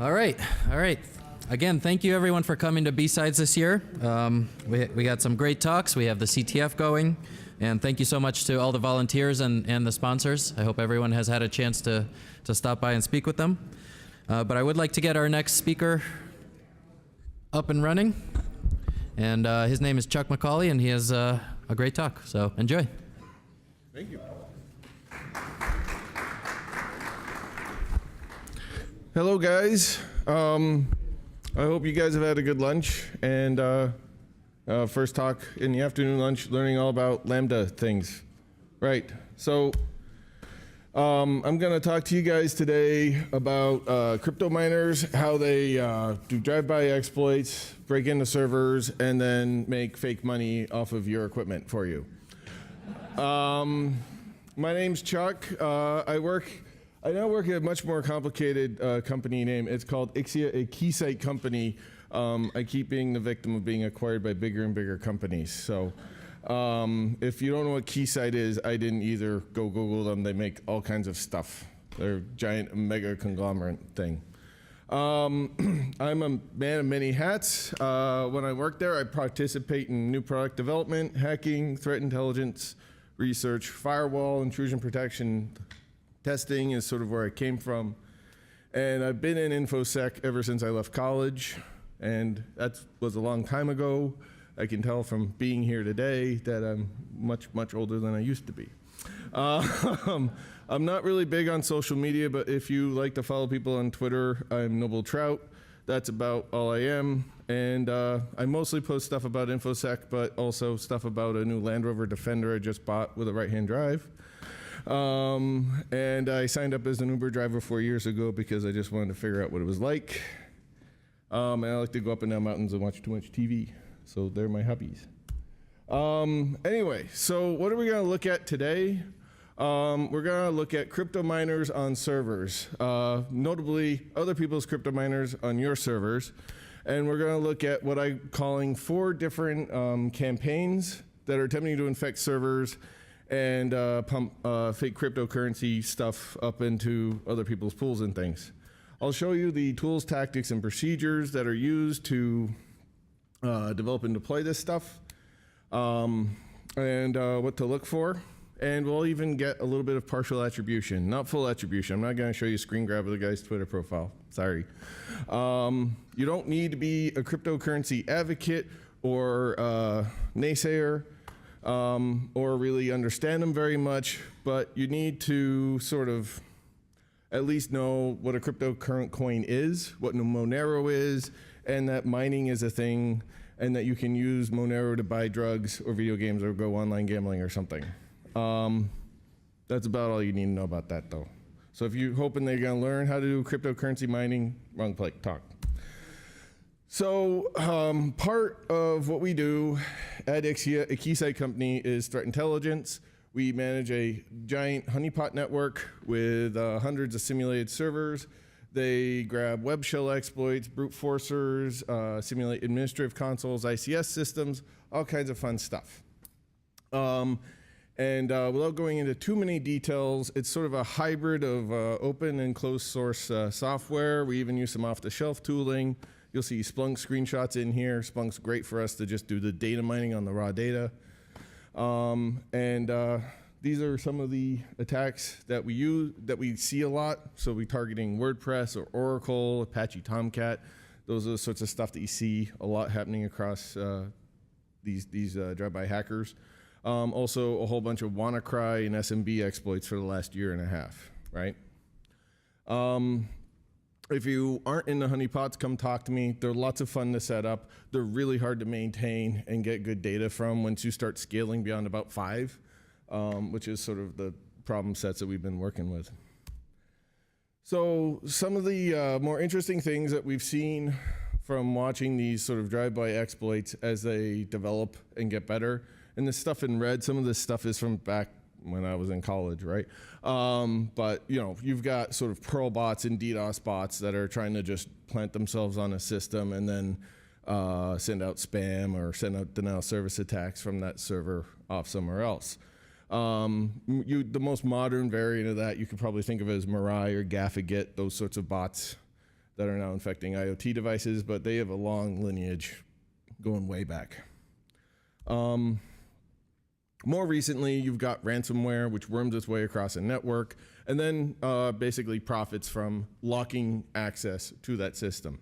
All right. Again, thank you everyone for coming to BSides this year. We got some great talks. We have the CTF going. And thank you so much to all the volunteers and the sponsors. I hope everyone has had a chance to stop by and speak with them. But I would like to get our next speaker up and running. And his name is Chuck McAuley, and he has a great talk. So enjoy. Thank you. Hello, guys. I hope you guys have had a good lunch. And first talk in the afternoon lunch, learning all about Lambda things. Right. So I'm going to talk to you guys today about crypto miners, how they do drive-by exploits, break into servers, and then make fake money off of your equipment for you. My name's Chuck. I now work at a much more complicated company name. It's called Ixia, a Keysight company. I keep being the victim of being acquired by bigger and bigger companies. So if you don't know what Keysight is, I didn't either. Go Google them. They make all kinds of stuff. They're a giant mega conglomerate thing. I'm a man of many hats. When I work there, I participate in new product development, hacking, threat intelligence, research, firewall, intrusion protection. Testing is sort of where I came from. And I've been in InfoSec ever since I left college. And that was a long time ago. I can tell from being here today that I'm much, much older than I used to be. I'm not really big on social media, but if you like to follow people on Twitter, I'm Noble Trout. That's about all I am. And I mostly post stuff about InfoSec, but also stuff about a new Land Rover Defender I just bought with a right-hand drive. And I signed up as an Uber driver 4 years ago because I just wanted to figure out what it was like. And I like to go up and down mountains and watch too much TV. So they're my hobbies. Anyway, so what are we going to look at today? We're going to look at crypto miners on servers, notably other people's crypto miners on your servers. And we're going to look at what I'm calling 4 different campaigns that are attempting to infect servers and pump fake cryptocurrency stuff up into other people's pools and things. I'll show you the tools, tactics, and procedures that are used to develop and deploy this stuff, and what to look for. And we'll even get a little bit of partial attribution, not full attribution. I'm not going to show you a screen grab of the guy's Twitter profile. Sorry. You don't need to be a cryptocurrency advocate or naysayer, or really understand them very much, but you need to sort of at least know what a cryptocurrent coin is, what Monero is, and that mining is a thing, and that you can use Monero to buy drugs or video games or go online gambling or something. That's about all you need to know about that, though. So if you're hoping they're going to learn how to do cryptocurrency mining, wrong place talk. So part of what we do at Ixia, a Keysight company, is threat intelligence. We manage a giant honeypot network with hundreds of simulated servers. They grab web shell exploits, brute forcers, simulate administrative consoles, ICS systems, all kinds of fun stuff. And without going into too many details, it's sort of a hybrid of open and closed source software. We even use some off-the-shelf tooling. You'll see Splunk screenshots in here. Splunk's great for us to just do the data mining on the raw data. These are some of the attacks that we use, that we see a lot. So we're targeting WordPress or Oracle, Apache Tomcat. Those are the sorts of stuff that you see a lot happening across these drive-by hackers. Also a whole bunch of WannaCry and SMB exploits for the last year and a half, right? If you aren't in the honeypots, come talk to me. They're lots of fun to set up. They're really hard to maintain and get good data from once you start scaling beyond about 5, which is sort of the problem sets that we've been working with. So some of the more interesting things that we've seen from watching these sort of drive-by exploits as they develop and get better, and this stuff in red, some of this stuff is from back when I was in college, right? But you know, you've got sort of Perl bots and DDoS bots that are trying to just plant themselves on a system and then send out spam or send out denial of service attacks from that server off somewhere else. The most modern variant of that you could probably think of as Mirai or Gaffiget, those sorts of bots that are now infecting IoT devices, but they have a long lineage going way back. More recently, you've got ransomware, which worms its way across a network, and then basically profits from locking access to that system.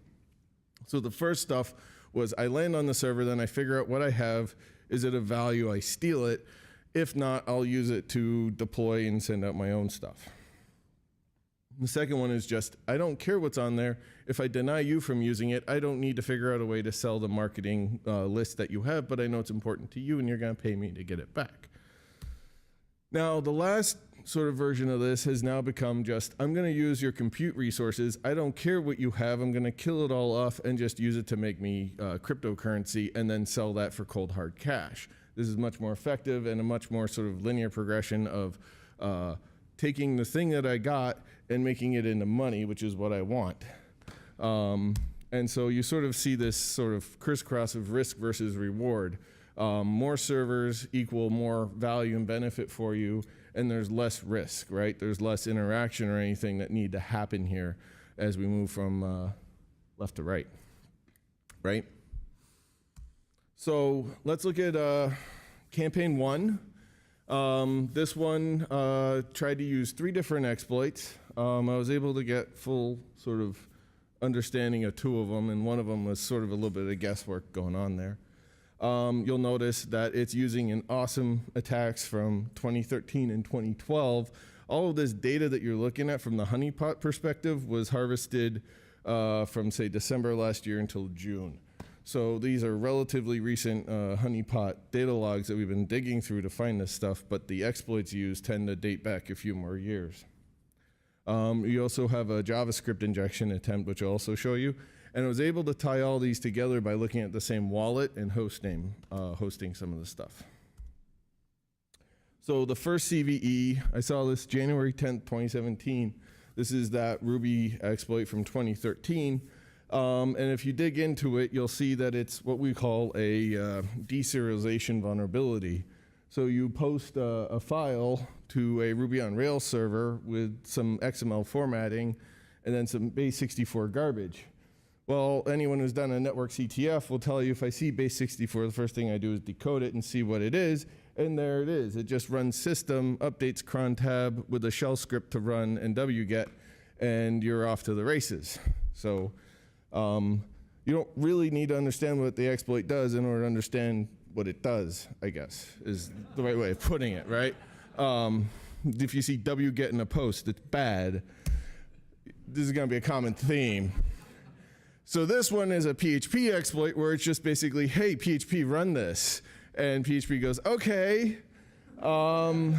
So the first stuff was I land on the server, then I figure out what I have. Is it of value? I steal it. If not, I'll use it to deploy and send out my own stuff. The second one is just, I don't care what's on there. If I deny you from using it, I don't need to figure out a way to sell the marketing list that you have, but I know it's important to you and you're gonna pay me to get it back. Now, the last sort of version of this has now become just, I'm gonna use your compute resources. I don't care what you have. I'm gonna kill it all off and just use it to make me cryptocurrency and then sell that for cold hard cash. This is much more effective and a much more sort of linear progression of taking the thing that I got and making it into money, which is what I want. And so you sort of see this sort of crisscross of risk versus reward. More servers equal more value and benefit for you, and there's less risk, right? There's less interaction or anything that need to happen here as we move from left to right, right? So let's look at campaign 1. This one tried to use 3 different exploits. I was able to get full sort of understanding of 2 of them, and one of them was sort of a little bit of guesswork going on there. You'll notice that it's using an awesome attacks from 2013 and 2012. All of this data that you're looking at from the honeypot perspective was harvested from, say, December last year until June. So these are relatively recent honeypot data logs that we've been digging through to find this stuff, but the exploits used tend to date back a few more years. You also have a JavaScript injection attempt, which I'll also show you. And I was able to tie all these together by looking at the same wallet and host name, hosting some of the stuff. So the first CVE, I saw this January 10th, 2017. This is that Ruby exploit from 2013. And if you dig into it, you'll see that it's what we call a deserialization vulnerability. So you post a file to a Ruby on Rails server with some XML formatting and then some base64 garbage. Well, anyone who's done a network CTF will tell you if I see base64, the first thing I do is decode it and see what it is, and there it is. It just runs system, updates cron tab with a shell script to run and wget, and you're off to the races. So you don't really need to understand what the exploit does in order to understand what it does, I guess, is the right way of putting it, right? If you see wget in a post, it's bad. This is gonna be a common theme. So this one is a PHP exploit where it's just basically, hey, PHP, run this. And PHP goes, okay. And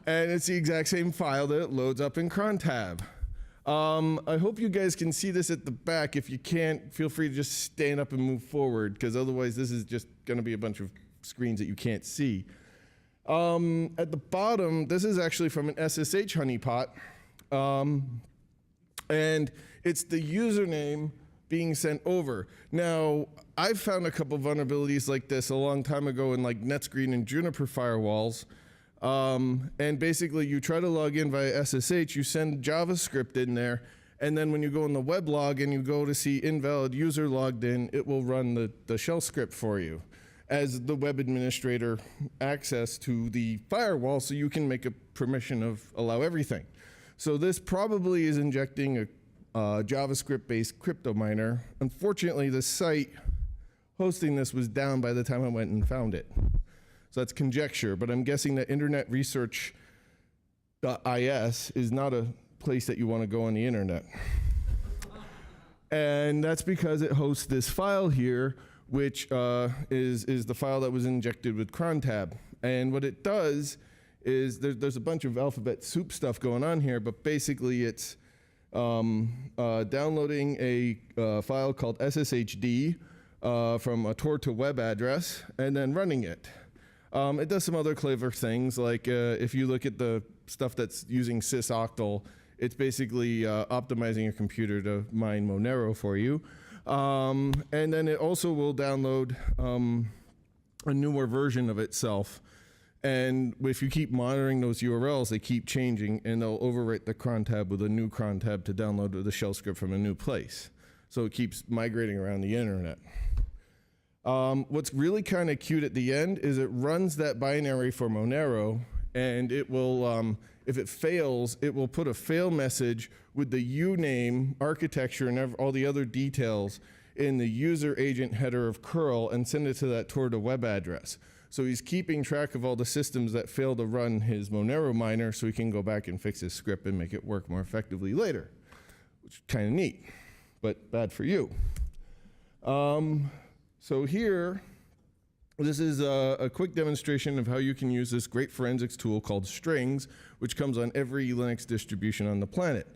it's the exact same file that it loads up in cron tab. I hope you guys can see this at the back. If you can't, feel free to just stand up and move forward, because otherwise this is just gonna be a bunch of screens that you can't see. At the bottom, this is actually from an SSH honeypot. And it's the username being sent over. Now, I've found a couple vulnerabilities like this a long time ago in like NetScreen and Juniper firewalls. And basically you try to log in via SSH, you send JavaScript in there, and then when you go in the weblog and you go to see invalid user logged in, it will run the shell script for you as the web administrator access to the firewall, so you can make a permission of allow everything. So this probably is injecting a JavaScript-based crypto miner. Unfortunately, the site hosting this was down by the time I went and found it. So that's conjecture, but I'm guessing that internetresearch.is is not a place that you want to go on the internet. And that's because it hosts this file here, which is the file that was injected with cron tab. And what it does is there's a bunch of alphabet soup stuff going on here, but basically it's downloading a file called SSHD from a Tor to web address and then running it. It does some other clever things, like if you look at the stuff that's using sysoctl, it's basically optimizing your computer to mine Monero for you. And then it also will download a newer version of itself. And if you keep monitoring those URLs, they keep changing, and they'll overwrite the cron tab with a new cron tab to download the shell script from a new place. So it keeps migrating around the internet. What's really kind of cute at the end is it runs that binary for Monero, and it will, if it fails, it will put a fail message with the uname, architecture, and all the other details in the user agent header of curl and send it to that toward a web address. So he's keeping track of all the systems that fail to run his Monero miner so he can go back and fix his script and make it work more effectively later, which is kind of neat, but bad for you. So here, this is a quick demonstration of how you can use this great forensics tool called Strings, which comes on every Linux distribution on the planet.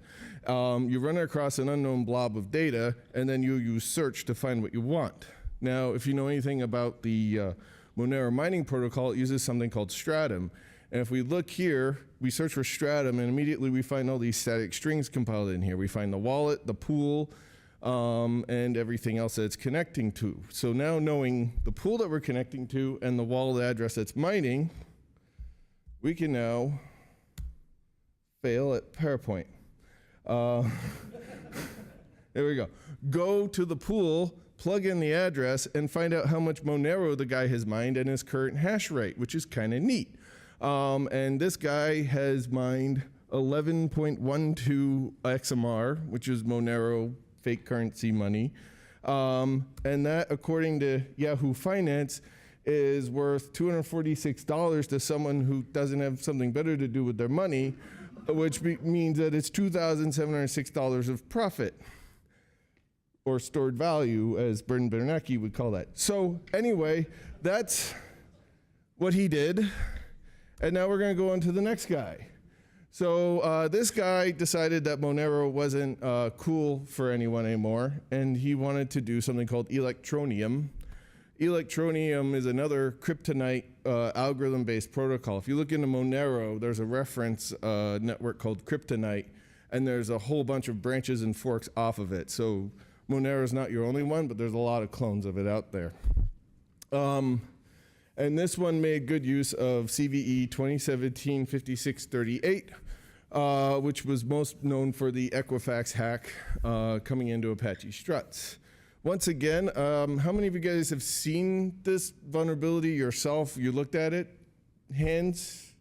You run across an unknown blob of data, and then you use search to find what you want. Now, if you know anything about the Monero mining protocol, it uses something called Stratum. And if we look here, we search for Stratum, and immediately we find all these static strings compiled in here. We find the wallet, the pool, and everything else that it's connecting to. So now knowing the pool that we're connecting to and the wallet address that's mining, we can now fail at PowerPoint. There we go. Go to the pool, plug in the address, and find out how much Monero the guy has mined and his current hash rate, which is kind of neat. And this guy has mined 11.12 XMR, which is Monero fake currency money. And that, according to Yahoo Finance, is worth $246 to someone who doesn't have something better to do with their money, which means that it's $2,706 of profit, or stored value, as Bern Bernanke would call that. So anyway, that's what he did. And now we're going to go on to the next guy. So this guy decided that Monero wasn't cool for anyone anymore, and he wanted to do something called Electroneum. Electroneum is another kryptonite algorithm-based protocol. If you look into Monero, there's a reference network called Kryptonite, and there's a whole bunch of branches and forks off of it. So Monero is not your only one, but there's a lot of clones of it out there. And this one made good use of CVE 2017-5638, which was most known for the Equifax hack coming into Apache struts. Once again, how many of you guys have seen this vulnerability yourself? You looked at it? Hands?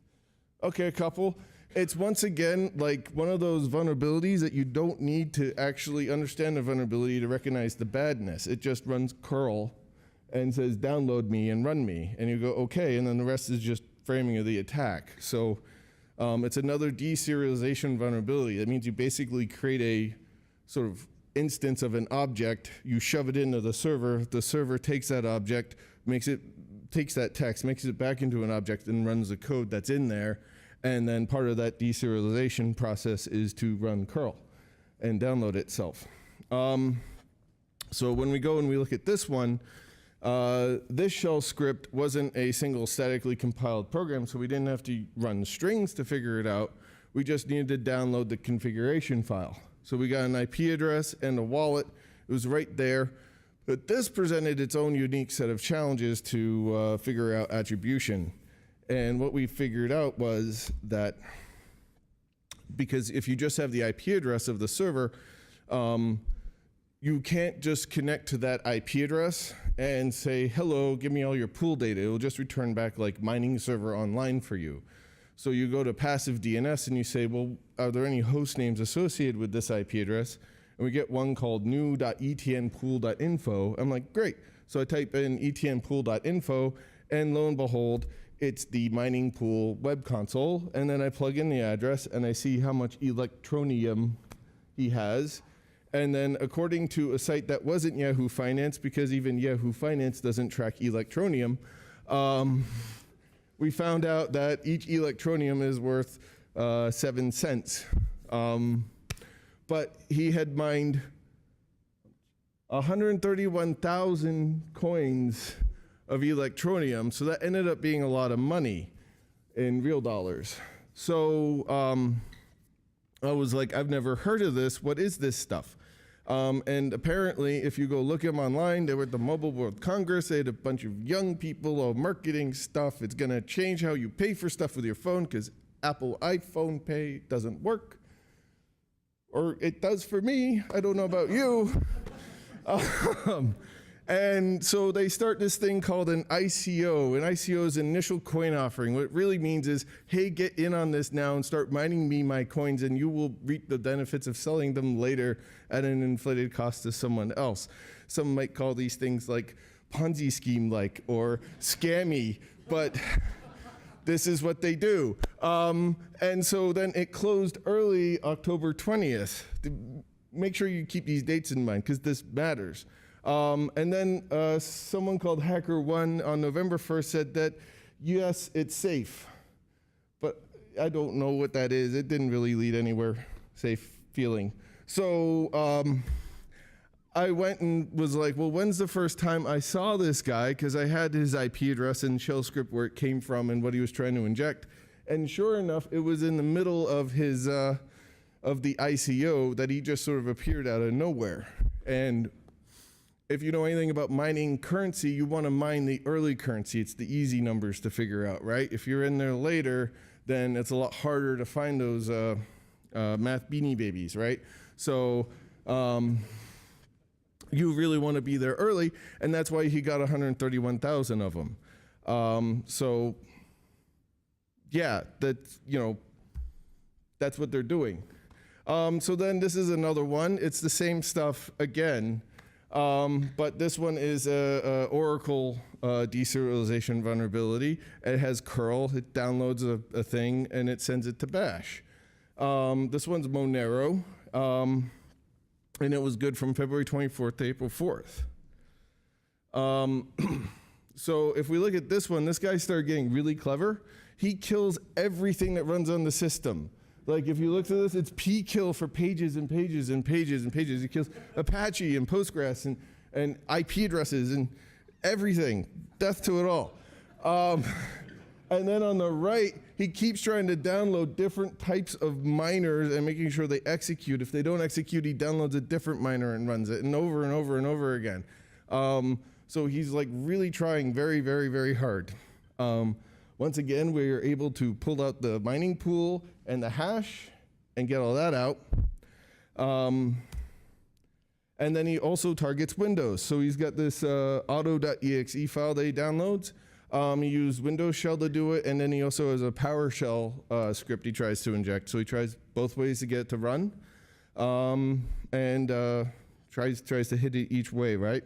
Okay, a couple. It's once again like one of those vulnerabilities that you don't need to actually understand the vulnerability to recognize the badness. It just runs curl and says download me and run me, and you go okay, and then the rest is just framing of the attack. So it's another deserialization vulnerability. That means you basically create a sort of instance of an object, you shove it into the server takes that object, takes that text, makes it back into an object, and runs the code that's in there, and then part of that deserialization process is to run curl and download itself. So when we go and we look at this one, this shell script wasn't a single statically compiled program, so we didn't have to run strings to figure it out. We just needed to download the configuration file. So we got an IP address and a wallet. It was right there. But this presented its own unique set of challenges to figure out attribution. And what we figured out was that because if you just have the IP address of the server, you can't just connect to that IP address and say, hello, give me all your pool data. It'll just return back like mining server online for you. So you go to passive DNS and you say, well, are there any host names associated with this IP address? And we get one called new.etnpool.info. I'm like, great. So I type in etnpool.info, and lo and behold, it's the mining pool web console. And then I plug in the address and I see how much Electroneum he has. And then according to a site that wasn't Yahoo Finance, because even Yahoo Finance doesn't track Electroneum, we found out that each Electroneum is worth 7 cents. But he had mined 131,000 coins of Electroneum, so that ended up being a lot of money in real dollars. So I was like, I've never heard of this. What is this stuff? And apparently, if you go look them online, they were at the Mobile World Congress. They had a bunch of young people all marketing stuff. It's going to change how you pay for stuff with your phone because Apple iPhone Pay doesn't work. Or it does for me. I don't know about you. And so they start this thing called an ICO. An ICO is initial coin offering. What it really means is, hey, get in on this now and start mining me my coins, and you will reap the benefits of selling them later at an inflated cost to someone else. Some might call these things like Ponzi scheme-like or scammy, but this is what they do. And so then it closed early October 20th. Make sure you keep these dates in mind because this matters. And then someone called HackerOne on November 1st said that, yes, it's safe. But I don't know what that is. It didn't really lead anywhere, safe feeling. So I went and was like, well, when's the first time I saw this guy? Because I had his IP address and shell script where it came from and what he was trying to inject. And sure enough, it was in the middle of his of the ICO that he just sort of appeared out of nowhere. And if you know anything about mining currency, you want to mine the early currency. It's the easy numbers to figure out, right? If you're in there later, then it's a lot harder to find those math beanie babies, right? So you really want to be there early, and that's why he got 131,000 of them. So yeah, that's, you know, that's what they're doing. So then this is another one. It's the same stuff again. But this one is a Oracle deserialization vulnerability. It has curl. It downloads a thing and it sends it to bash. This one's Monero, and it was good from February 24th to April 4th. So if we look at this one, this guy started getting really clever. He kills everything that runs on the system. Like if you look at this, it's p-kill for pages and pages and pages and pages. He kills Apache and Postgres and IP addresses and everything. Death to it all. And then on the right, he keeps trying to download different types of miners and making sure they execute. If they don't execute, he downloads a different miner and runs it, and over and over and over again. So he's like really trying very, very, very hard. Once again, we are able to pull out the mining pool and the hash and get all that out. And then he also targets Windows. So he's got this auto.exe file that he downloads. He used Windows shell to do it, and then he also has a PowerShell script he tries to inject. So he tries both ways to get it to run, and tries to hit it each way, right?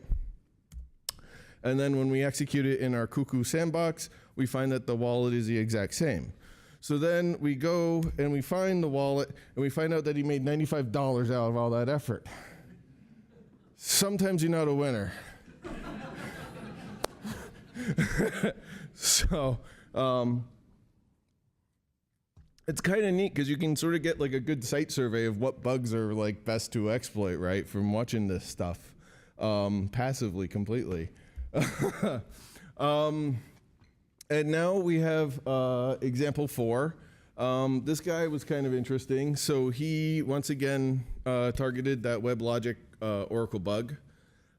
And then when we execute it in our Cuckoo sandbox, we find that the wallet is the exact same. So then we go and we find the wallet, and we find out that he made $95 out of all that effort. Sometimes you're not a winner. So it's kind of neat because you can sort of get like a good site survey of what bugs are like best to exploit, right, from watching this stuff passively completely. And now we have example 4. This guy was kind of interesting. So he once again targeted that WebLogic Oracle bug.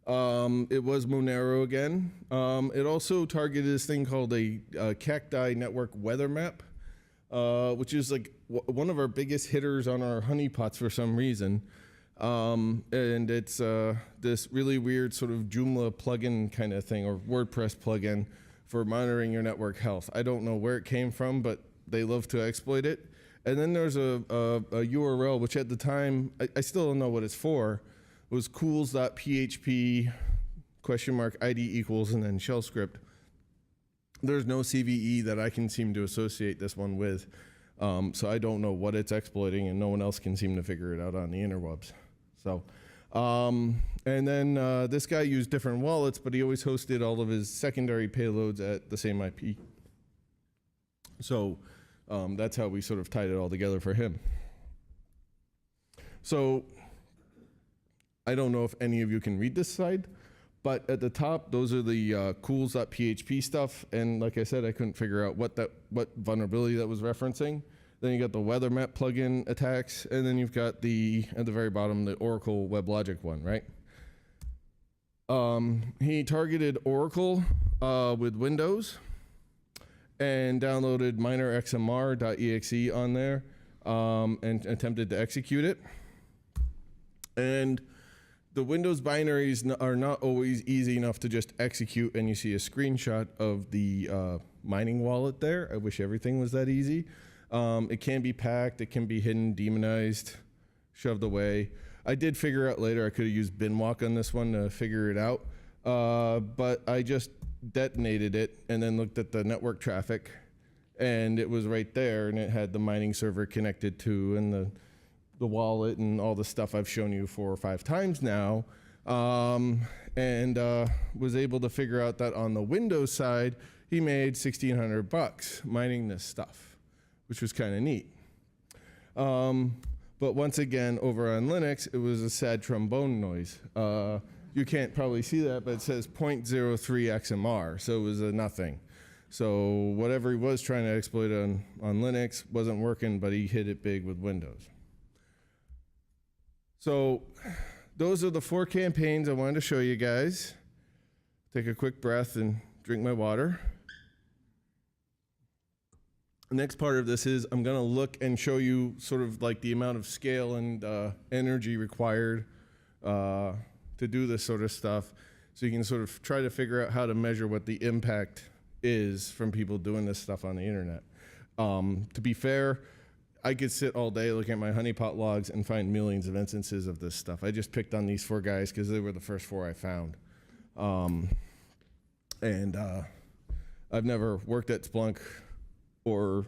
It was Monero again. It also targeted this thing called a cacti network weather map, which is like one of our biggest hitters on our honeypots for some reason. And it's this really weird sort of Joomla plugin kind of thing, or WordPress plugin for monitoring your network health. I don't know where it came from, but they love to exploit it. And then there's a URL, which at the time, I still don't know what it's for, was cools.php !ID equals and then shell script. There's no CVE that I can seem to associate this one with. So I don't know what it's exploiting, and no one else can seem to figure it out on the interwebs. So, and then this guy used different wallets, but he always hosted all of his secondary payloads at the same IP. So that's how we sort of tied it all together for him. So I don't know if any of you can read this side, but at the top, those are the cools.php stuff. And like I said, I couldn't figure out what vulnerability that was referencing. Then you got the weather map plugin attacks, and then you've got the, at the very bottom, the Oracle WebLogic one, right? He targeted Oracle with Windows and downloaded minerxmr.exe on there and attempted to execute it. And the Windows binaries are not always easy enough to just execute, and you see a screenshot of the mining wallet there. I wish everything was that easy. It can be packed, it can be hidden, demonized, shoved away. I did figure out later I could have used binwalk on this one to figure it out, but I just detonated it and then looked at the network traffic, and it was right there, and it had the mining server connected to, and the wallet and all the stuff I've shown you 4 or 5 times now, and was able to figure out that on the Windows side, he made $1,600 mining this stuff, which was kind of neat. But once again, over on Linux, it was a sad trombone noise. You can't probably see that, but it says 0.03 XMR, so it was a nothing. So whatever he was trying to exploit on Linux wasn't working, but he hit it big with Windows. So those are the 4 campaigns I wanted to show you guys. Take a quick breath and drink my water. The next part of this is I'm going to look and show you sort of like the amount of scale and energy required to do this sort of stuff, so you can sort of try to figure out how to measure what the impact is from people doing this stuff on the internet. To be fair, I could sit all day looking at my honeypot logs and find millions of instances of this stuff. I just picked on these 4 guys because they were the first 4 I found. I've never worked at Splunk or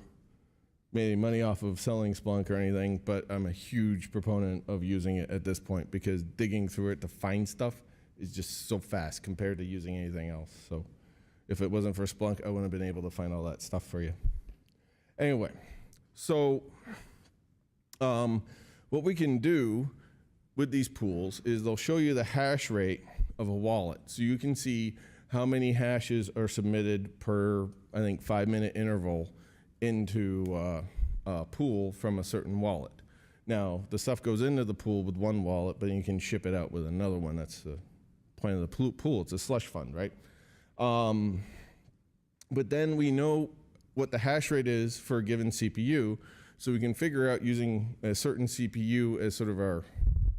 made any money off of selling Splunk or anything, but I'm a huge proponent of using it at this point because digging through it to find stuff is just so fast compared to using anything else. So if it wasn't for Splunk, I wouldn't have been able to find all that stuff for you. Anyway, so what we can do with these pools is they'll show you the hash rate of a wallet. So you can see how many hashes are submitted per, I think, 5-minute interval into a pool from a certain wallet. Now, the stuff goes into the pool with one wallet, but you can ship it out with another one. That's the point of the pool. It's a slush fund, right? But then we know what the hash rate is for a given CPU, so we can figure out using a certain CPU as sort of our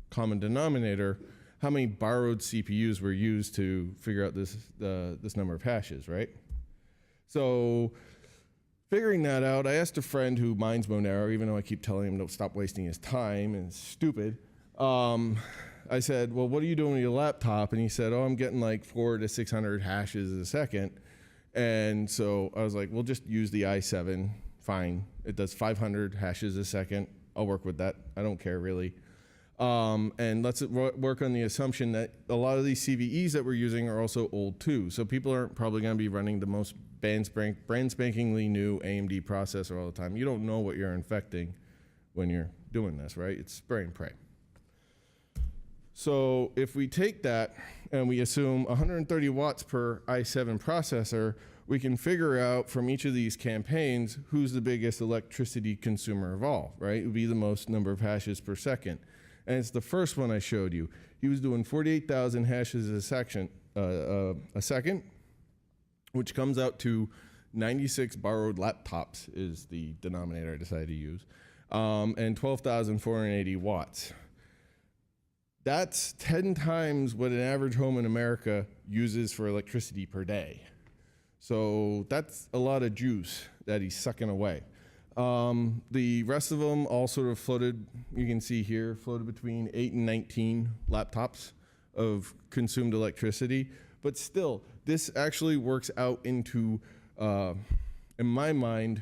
common denominator, how many borrowed CPUs were used to figure out this number of hashes, right? So figuring that out, I asked a friend who mines Monero, even though I keep telling him to stop wasting his time and it's stupid. I said, well, what are you doing with your laptop? And he said, oh, I'm getting like 400 to 600 hashes a second. And so I was like, well, just use the i7, fine. It does 500 hashes a second. I'll work with that. I don't care really. And let's work on the assumption that a lot of these CVEs that we're using are also old too. So people aren't probably going to be running the most brand spankingly new AMD processor all the time. You don't know what you're infecting when you're doing this, right? It's spray and pray. So if we take that and we assume 130 watts per i7 processor, we can figure out from each of these campaigns who's the biggest electricity consumer of all, right? It would be the most number of hashes per second. And it's the first one I showed you. He was doing 48,000 hashes a second, which comes out to 96 borrowed laptops is the denominator I decided to use, and 12,480 watts. That's 10 times what an average home in America uses for electricity per day. So that's a lot of juice that he's sucking away. The rest of them all sort of floated, you can see here, floated between 8 and 19 laptops of consumed electricity. But still, this actually works out into, in my mind,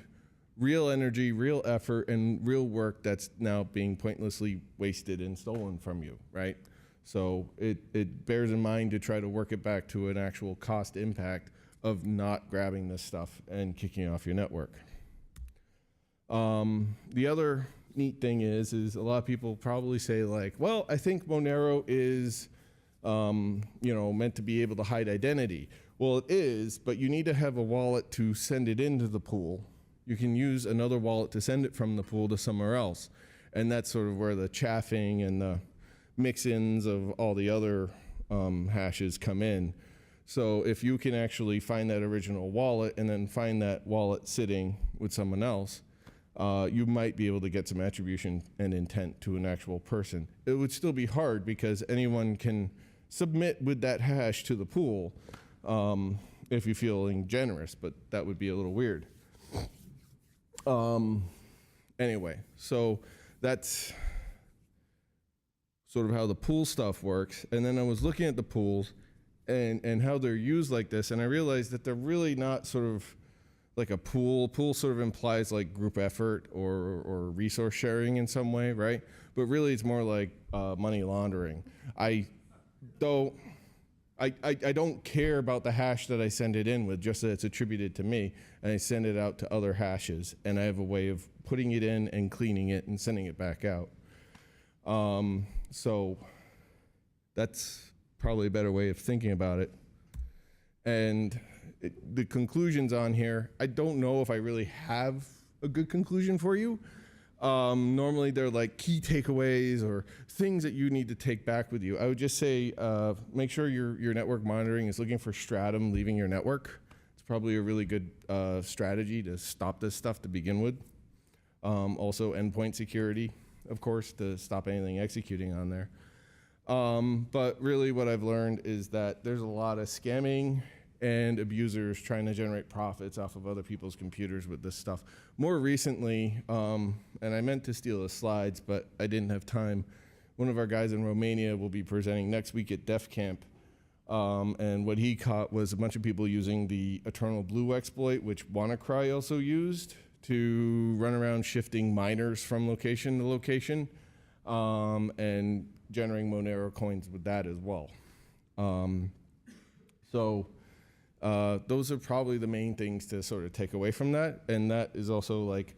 real energy, real effort, and real work that's now being pointlessly wasted and stolen from you, right? So it bears in mind to try to work it back to an actual cost impact of not grabbing this stuff and kicking off your network. The other neat thing is a lot of people probably say like, well, I think Monero is, meant to be able to hide identity. Well, it is, but you need to have a wallet to send it into the pool you can use another wallet to send it from the pool to somewhere else. And that's sort of where the chaffing and the mix-ins of all the other hashes come in. So if you can actually find that original wallet and then find that wallet sitting with someone else, you might be able to get some attribution and intent to an actual person. It would still be hard because anyone can submit with that hash to the pool if you're feeling generous, but that would be a little weird. Anyway, so that's sort of how the pool stuff works. And then I was looking at the pools and how they're used like this, and I realized that they're really not sort of like a pool. Pool sort of implies like group effort or resource sharing in some way, right? But really it's more like money laundering. I don't care about the hash that I send it in with, just that it's attributed to me, and I send it out to other hashes, and I have a way of putting it in and cleaning it and sending it back out. So that's probably a better way of thinking about it. And the conclusions on here, I don't know if I really have a good conclusion for you. Normally they're like key takeaways or things that you need to take back with you. I would just say make sure your network monitoring is looking for stratum leaving your network. It's probably a really good strategy to stop this stuff to begin with. Also endpoint security, of course, to stop anything executing on there. But really what I've learned is that there's a lot of scamming and abusers trying to generate profits off of other people's computers with this stuff. More recently, and I meant to steal the slides, but I didn't have time. One of our guys in Romania will be presenting next week at DEF Camp. And what he caught was a bunch of people using the Eternal Blue exploit, which WannaCry also used, to run around shifting miners from location to location, and generating Monero coins with that as well. Those are probably the main things to sort of take away from that. And that is also like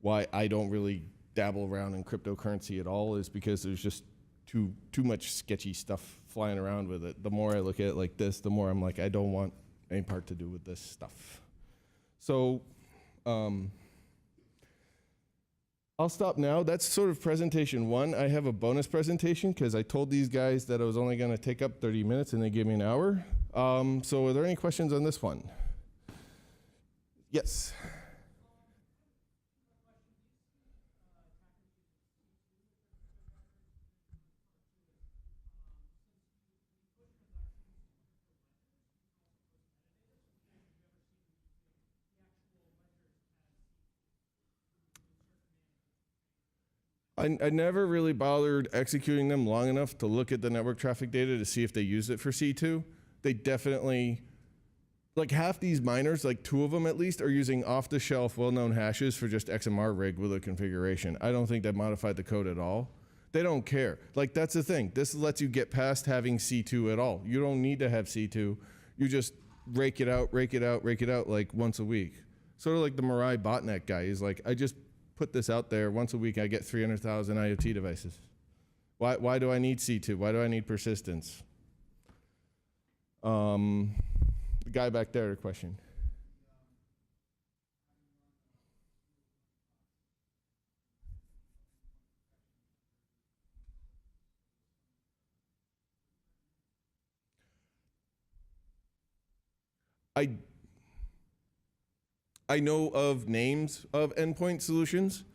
why I don't really dabble around in cryptocurrency at all, is because there's just too much sketchy stuff flying around with it. The more I look at it like this, the more I'm like, I don't want any part to do with this stuff. So I'll stop now. That's sort of presentation one. I have a bonus presentation because I told these guys that I was only going to take up 30 minutes and they gave me an hour. So are there any questions on this one? Yes. I never really bothered executing them long enough to look at the network traffic data to see if they used it for C2. They definitely, like half these miners, like 2 of them at least, are using off-the-shelf, well-known hashes for just XMR rig with a configuration. I don't think they modified the code at all. They don't care. Like, that's the thing. This lets you get past having C2 at all. You don't need to have C2. You just rake it out like once a week. Sort of like the Mirai botnet guy. He's like, I just put this out there once a week, I get 300,000 IoT devices. Why do I need C2? Why do I need persistence? The guy back there, a question. I know of names of endpoint solutions.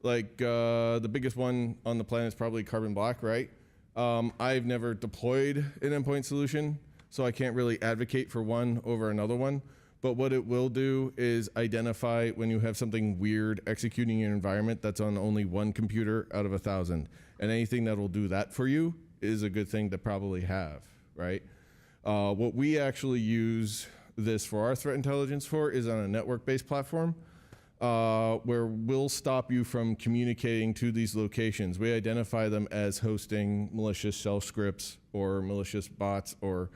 Like the biggest one on the planet is probably Carbon Black, right? I've never deployed an endpoint solution, so I can't really advocate for one over another one. But what it will do is identify when you have something weird executing in your environment that's on only one computer out of 1,000. And anything that will do that for you is a good thing to probably have, right? What we actually use this for our threat intelligence for is on a network-based platform where we'll stop you from communicating to these locations. We identify them as hosting malicious shell scripts or malicious bots or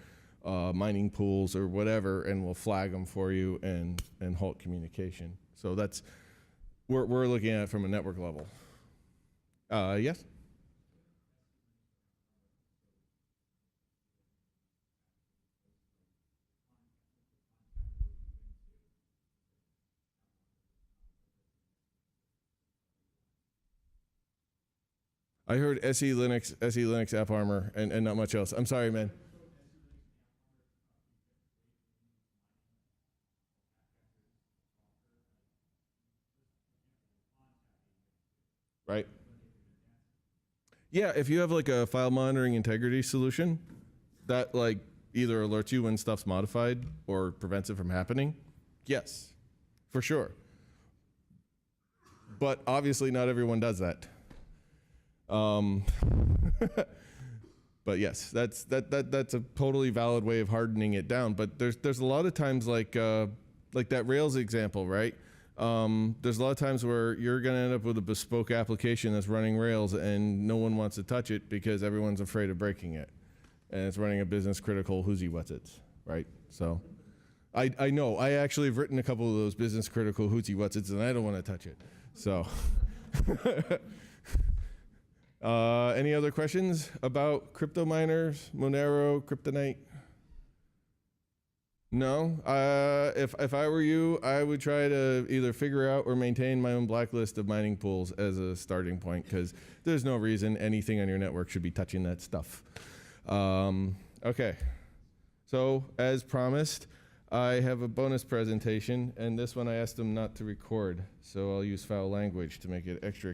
mining pools or whatever, and we'll flag them for you and halt communication. So that's, we're looking at it from a network level. Yes? I heard SE Linux App Armor, and not much else. I'm sorry, man. Right. Yeah, if you have like a file monitoring integrity solution that like either alerts you when stuff's modified or prevents it from happening, yes, for sure. But obviously not everyone does that. But yes, that's a totally valid way of hardening it down. But there's a lot of times like that Rails example, right? There's a lot of times where you're going to end up with a bespoke application that's running Rails and no one wants to touch it because everyone's afraid of breaking it. And it's running a business critical whoozy what's it, right? So I know, I actually have written a couple of those business critical hootsy what's it's and I don't want to touch it. So any other questions about crypto miners, Monero, Kryptonite? No. If I were you, I would try to either figure out or maintain my own blacklist of mining pools as a starting point, because there's no reason anything on your network should be touching that stuff. Okay. So as promised, I have a bonus presentation, and this one I asked them not to record, so I'll use foul language to make it extra